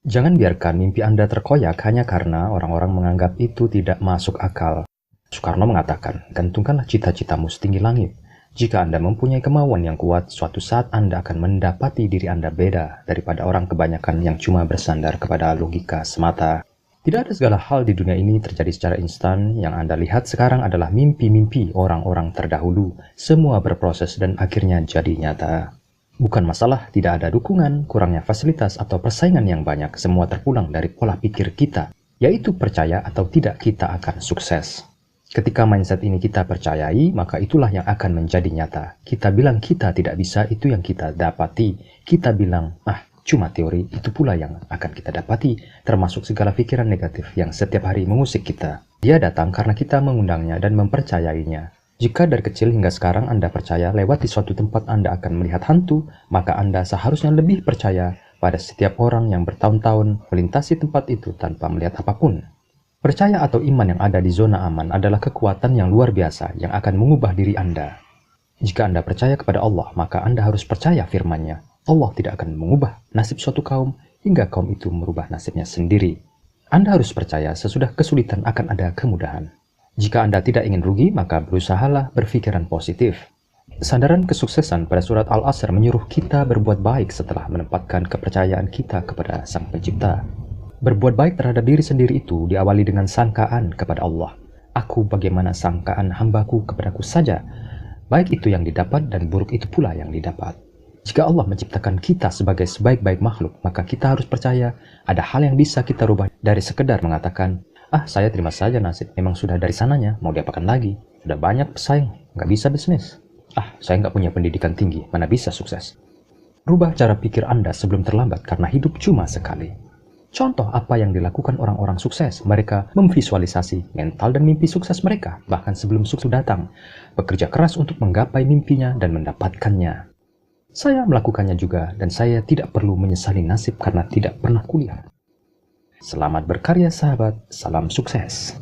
Jangan biarkan mimpi Anda terkoyak hanya karena orang-orang menganggap itu tidak masuk akal. Soekarno mengatakan, gantungkanlah cita-citamu setinggi langit. Jika Anda mempunyai kemauan yang kuat, suatu saat Anda akan mendapati diri Anda beda daripada orang kebanyakan yang cuma bersandar kepada logika semata. Tidak ada segala hal di dunia ini terjadi secara instan. Yang Anda lihat sekarang adalah mimpi-mimpi orang-orang terdahulu. Semua berproses dan akhirnya jadi nyata. Bukan masalah tidak ada dukungan, kurangnya fasilitas, atau persaingan yang banyak. Semua terpulang dari pola pikir kita, yaitu percaya atau tidak kita akan sukses. Ketika mindset ini kita percayai, maka itulah yang akan menjadi nyata. Kita bilang kita tidak bisa, itu yang kita dapati. Kita bilang, cuma teori, itu pula yang akan kita dapati. Termasuk segala pikiran negatif yang setiap hari mengusik kita. Dia datang karena kita mengundangnya dan mempercayainya. Jika dari kecil hingga sekarang Anda percaya lewat di suatu tempat Anda akan melihat hantu, maka Anda seharusnya lebih percaya pada setiap orang yang bertahun-tahun melintasi tempat itu tanpa melihat apapun. Percaya atau iman yang ada di zona aman adalah kekuatan yang luar biasa yang akan mengubah diri Anda. Jika Anda percaya kepada Allah, maka Anda harus percaya firman-Nya. Allah tidak akan mengubah nasib suatu kaum hingga kaum itu merubah nasibnya sendiri. Anda harus percaya sesudah kesulitan akan ada kemudahan. Jika Anda tidak ingin rugi, maka berusahalah berpikiran positif. Sandaran kesuksesan pada surat Al-Asr menyuruh kita berbuat baik setelah menempatkan kepercayaan kita kepada Sang Pencipta. Berbuat baik terhadap diri sendiri itu diawali dengan sangkaan kepada Allah. Aku bagaimana sangkaan hambaku kepadaku saja. Baik itu yang didapat dan buruk itu pula yang didapat. Jika Allah menciptakan kita sebagai sebaik-baik makhluk, maka kita harus percaya ada hal yang bisa kita rubah dari sekedar mengatakan, saya terima saja nasib, memang sudah dari sananya, mau diapakan lagi? Sudah banyak pesaing, nggak bisa bisnis. Saya nggak punya pendidikan tinggi, mana bisa sukses? Rubah cara pikir Anda sebelum terlambat karena hidup cuma sekali. Contoh apa yang dilakukan orang-orang sukses, mereka memvisualisasi mental dan mimpi sukses mereka, bahkan sebelum sukses datang. Bekerja keras untuk menggapai mimpinya dan mendapatkannya. Saya melakukannya juga, dan saya tidak perlu menyesali nasib karena tidak pernah kuliah. Selamat berkarya sahabat, salam sukses.